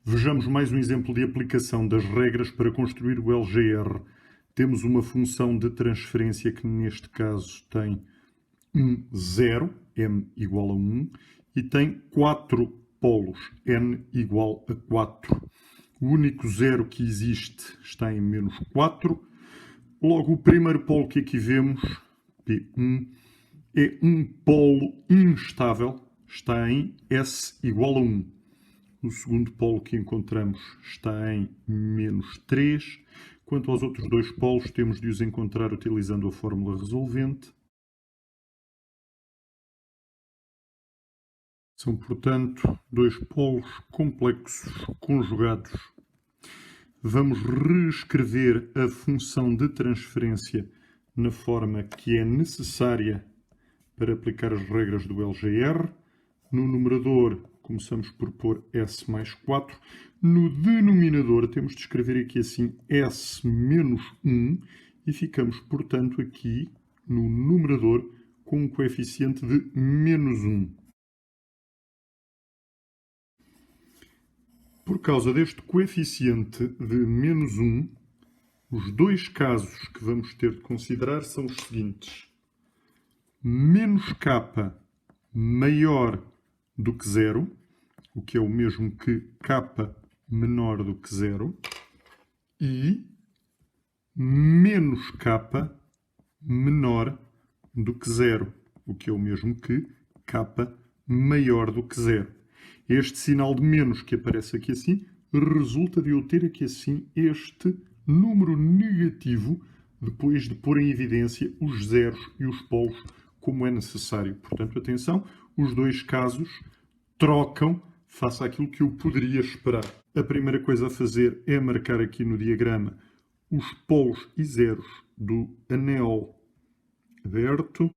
Vejamos mais um exemplo de aplicação das regras para construir o LGR. Temos uma função de transferência que neste caso tem 0, m igual a 1, e tem 4 polos, n igual a 4. O único zero que existe está em menos 4. Logo, o primeiro polo que aqui vemos, P1, é um polo instável, está em S igual a 1. O segundo polo que encontramos está em menos 3. Quanto aos outros dois polos, temos de os encontrar utilizando a fórmula resolvente. São, portanto, dois polos complexos conjugados. Vamos reescrever a função de transferência na forma que é necessária para aplicar as regras do LGR. No numerador, começamos por pôr S mais 4. No denominador, temos de escrever aqui assim S menos 1 e ficamos, portanto, aqui no numerador com um coeficiente de menos 1. Por causa deste coeficiente de menos 1, os dois casos que vamos ter de considerar são os seguintes. Menos k maior do que 0, o que é o mesmo que k menor do que 0, e menos k menor do que 0, o que é o mesmo que k maior do que 0. Este sinal de menos que aparece aqui assim resulta de eu ter aqui assim este número negativo depois de pôr em evidência os zeros e os polos como é necessário. Portanto, atenção, os dois casos trocam face àquilo que eu poderia esperar. A primeira coisa a fazer é marcar aqui no diagrama os polos e zeros do anel aberto.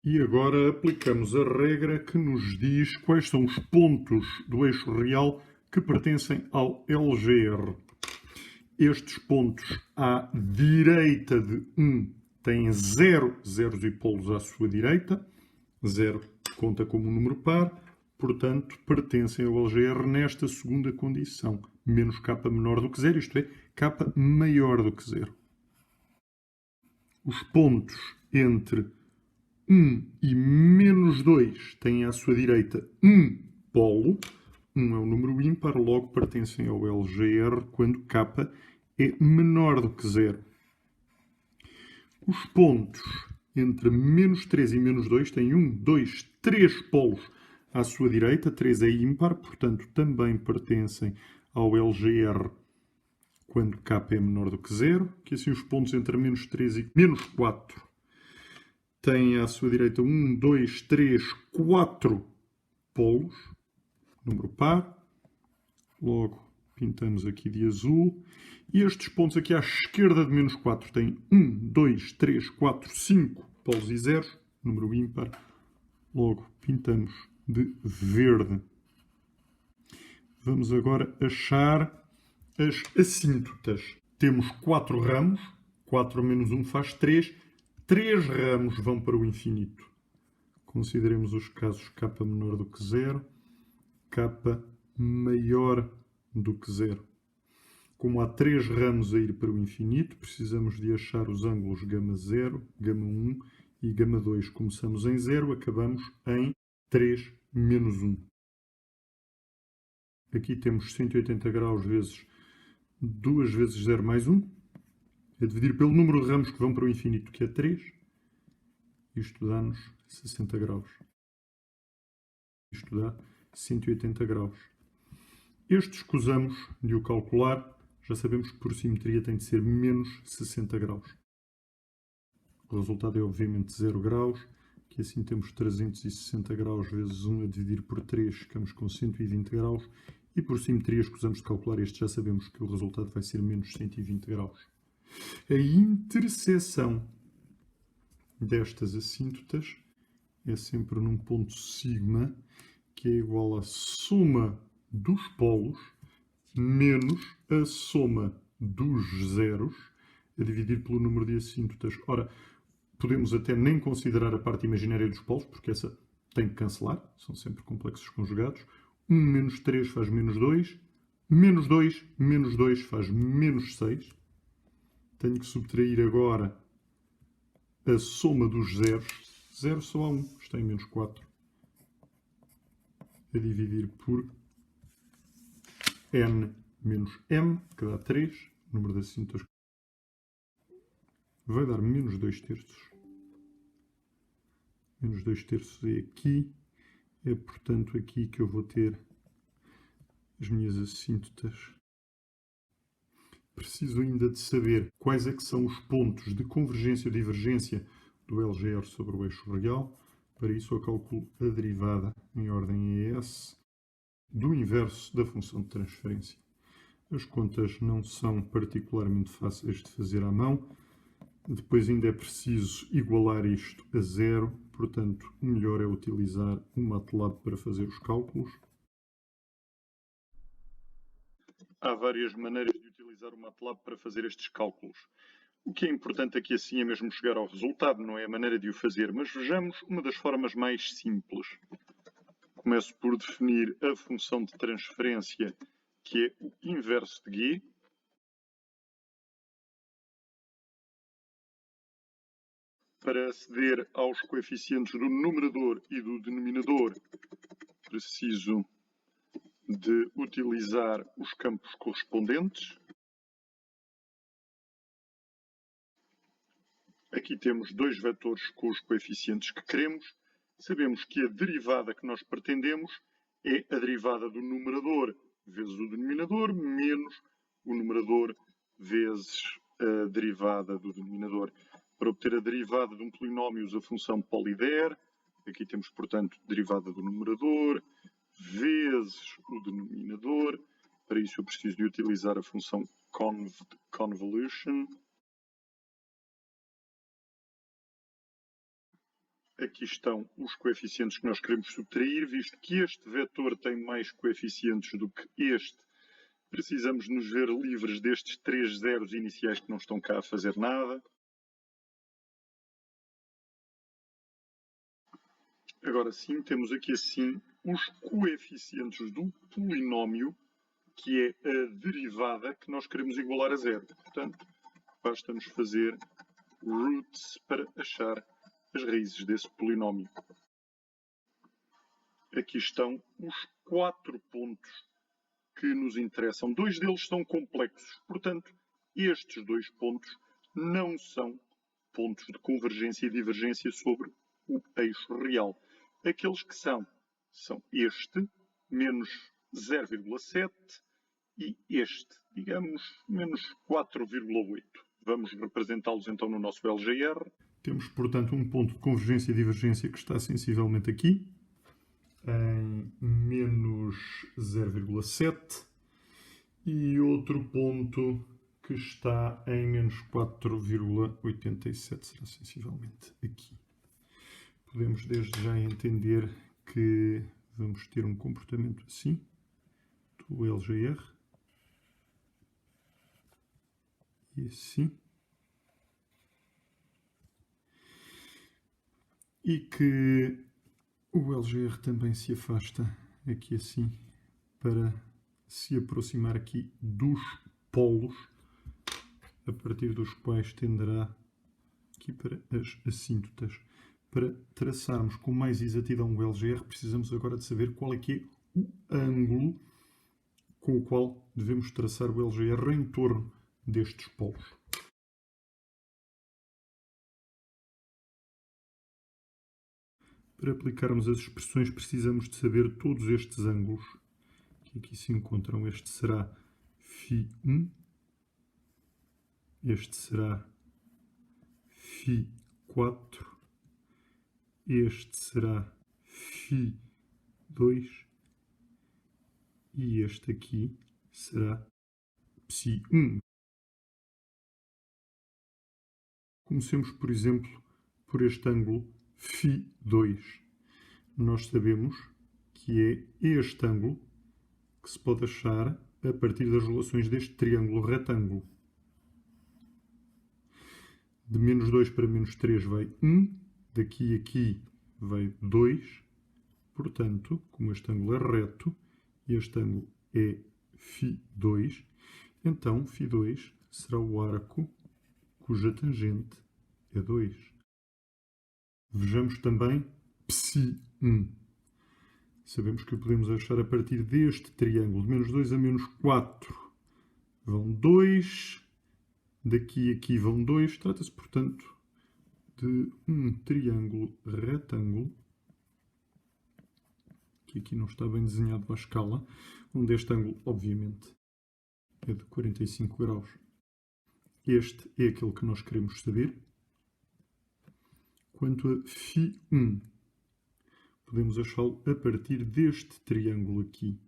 E agora aplicamos a regra que nos diz quais são os pontos do eixo real que pertencem ao LGR. Estes pontos à direita de 1 têm 0 zeros e polos à sua direita. 0 conta como um número par, portanto, pertencem ao LGR nesta segunda condição. Menos k menor do que 0, isto é, k maior do que 0. Os pontos entre 1 e menos 2 têm à sua direita um polo. 1 é um número ímpar, logo pertencem ao LGR quando k é menor do que 0. Os pontos entre menos 3 e menos 2 têm 1, 2, 3 polos à sua direita. 3 é ímpar, portanto também pertencem ao LGR quando k é menor do que 0. Que assim os pontos entre menos 3 e menos 4 têm à sua direita 1, 2, 3, 4 polos, número par. Logo, pintamos aqui de azul. E estes pontos aqui à esquerda de menos 4 têm 1, 2, 3, 4, 5 polos e zeros, número ímpar. Logo, pintamos de verde. Vamos agora achar as assíntotas. Temos 4 ramos, 4 menos 1 faz 3. 3 ramos vão para o infinito. Consideremos os casos k menor do que 0, k maior do que 0. Como há 3 ramos a ir para o infinito, precisamos de achar os ângulos γ0, γ1 e γ2. Começamos em 0, acabamos em 3 menos 1. Aqui temos 180 graus vezes 2 vezes 0 mais 1. É dividir pelo número de ramos que vão para o infinito, que é 3. Isto dá-nos 60 graus. Isto dá 180 graus. Este escusamos de o calcular. Já sabemos que por simetria tem de ser menos 60 graus. O resultado é obviamente 0 graus, que assim temos 360 graus vezes 1 a dividir por 3, ficamos com 120 graus. E por simetria escusamos de calcular este, já sabemos que o resultado vai ser menos 120 graus. A interseção destas assíntotas é sempre num ponto sigma, que é igual à soma dos polos menos a soma dos zeros a dividir pelo número de assíntotas. Ora, podemos até nem considerar a parte imaginária dos polos, porque essa tem que cancelar, são sempre complexos conjugados. 1 menos 3 faz menos 2. Menos 2 faz menos 6. Tenho que subtrair agora a soma dos zeros. 0 só há 1, está em menos 4. A dividir por n menos m, que dá 3. O número das cintas vai dar menos 2 terços. Menos 2 terços é aqui. É, portanto, aqui que eu vou ter as minhas assíntotas. Preciso ainda de saber quais é que são os pontos de convergência ou divergência do LGR sobre o eixo real. Para isso eu calculo a derivada em ordem ES do inverso da função de transferência. As contas não são particularmente fáceis de fazer à mão. Depois ainda é preciso igualar isto a zero. Portanto, o melhor é utilizar o MATLAB para fazer os cálculos. Há várias maneiras de utilizar o MATLAB para fazer estes cálculos. O que é importante aqui assim é mesmo chegar ao resultado, não é a maneira de o fazer, mas vejamos uma das formas mais simples. Começo por definir a função de transferência, que é o inverso de G. Para aceder aos coeficientes do numerador e do denominador, preciso de utilizar os campos correspondentes. Aqui temos dois vetores com os coeficientes que queremos. Sabemos que a derivada que nós pretendemos é a derivada do numerador vezes o denominador menos o numerador vezes a derivada do denominador. Para obter a derivada de um polinómio usa a função polyder. Aqui temos, portanto, derivada do numerador vezes o denominador. Para isso eu preciso de utilizar a função convolution. Aqui estão os coeficientes que nós queremos subtrair, visto que este vetor tem mais coeficientes do que este. Precisamos nos ver livres destes 3 zeros iniciais que não estão cá a fazer nada. Agora sim, temos aqui assim os coeficientes do polinómio, que é a derivada que nós queremos igualar a zero. Portanto, basta-nos fazer roots para achar as raízes desse polinómio. Aqui estão os 4 pontos que nos interessam. 2 deles são complexos, portanto, estes 2 pontos não são pontos de convergência e divergência sobre o eixo real. Aqueles que são este, menos 0,7, e este, digamos, menos 4,8. Vamos representá-los então no nosso LGR. Temos, portanto, um ponto de convergência e divergência que está sensivelmente aqui, em menos 0,7, e outro ponto que está em menos 4,87, será sensivelmente aqui. Podemos desde já entender que vamos ter um comportamento assim, do LGR, e assim. E que o LGR também se afasta aqui assim para se aproximar aqui dos polos, a partir dos quais tenderá aqui para as assíntotas. Para traçarmos com mais exatidão o LGR, precisamos agora de saber qual é que é o ângulo com o qual devemos traçar o LGR em torno destes polos. Para aplicarmos as expressões, precisamos de saber todos estes ângulos que aqui se encontram. Este será φ1, este será φ4, este será φ2 e este aqui será ψ1. Comecemos, por exemplo, por este ângulo φ2. Nós sabemos que é este ângulo que se pode achar a partir das relações deste triângulo retângulo. De menos 2 para menos 3 vai 1, daqui a aqui vai 2, Portanto, como este ângulo é reto e este ângulo é φ2, então φ2 será o arco cuja tangente é 2. Vejamos também ψ1. Sabemos que o podemos achar a partir deste triângulo de menos 2 a menos 4. Vão 2. Daqui a aqui vão 2. Trata-se, portanto, de um triângulo retângulo, que aqui não está bem desenhado à escala, onde este ângulo, obviamente, é de 45 graus. Este é aquele que nós queremos saber. Quanto a φ1, podemos achá-lo a partir deste triângulo aqui.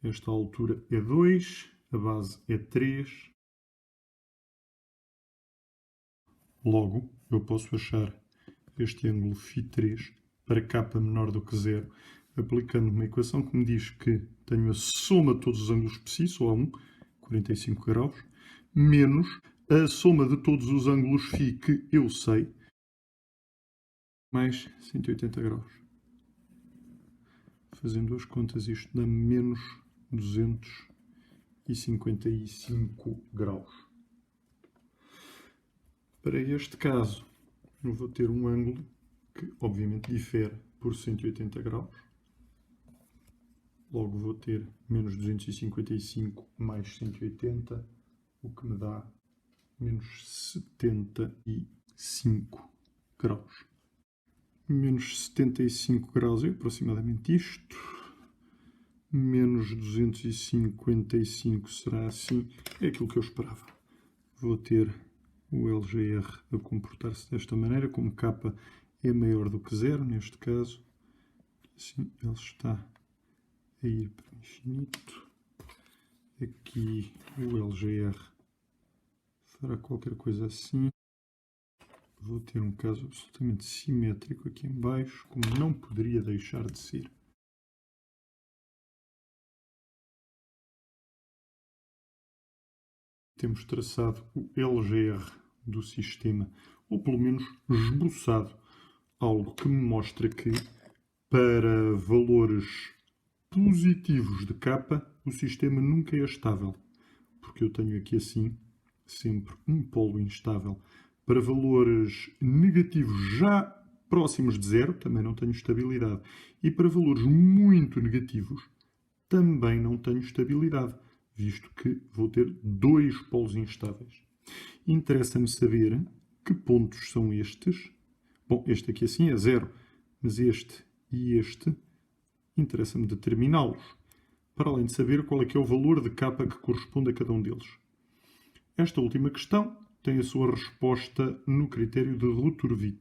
Esta altura é 2, a base é 3. Logo, eu posso achar este ângulo φ3 para k menor do que 0, aplicando uma equação que me diz que tenho a soma de todos os ângulos ψ, só há um, 45 graus, menos a soma de todos os ângulos φ que eu sei, mais 180 graus. Fazendo as contas, isto dá menos 255 graus. Para este caso, eu vou ter um ângulo que, obviamente, difere por 180 graus. Logo, vou ter menos 255 mais 180, o que me dá menos 75 graus. Menos 75 graus é aproximadamente isto. Menos 255 será assim. É aquilo que eu esperava. Vou ter o LGR a comportar-se desta maneira, como k é maior do que 0, neste caso. Assim, ele está a ir para o infinito. Aqui o LGR fará qualquer coisa assim. Vou ter um caso absolutamente simétrico aqui em baixo, como não poderia deixar de ser. Temos traçado o LGR do sistema, ou pelo menos esboçado, algo que me mostra que para valores positivos de k, o sistema nunca é estável, porque eu tenho aqui assim sempre um polo instável. Para valores negativos já próximos de zero, também não tenho estabilidade. E para valores muito negativos, também não tenho estabilidade, visto que vou ter dois polos instáveis. Interessa-me saber que pontos são estes. Bom, este aqui assim é zero, mas este e este, interessa-me determiná-los, para além de saber qual é que é o valor de k que corresponde a cada um deles. Esta última questão tem a sua resposta no critério de Rutherford.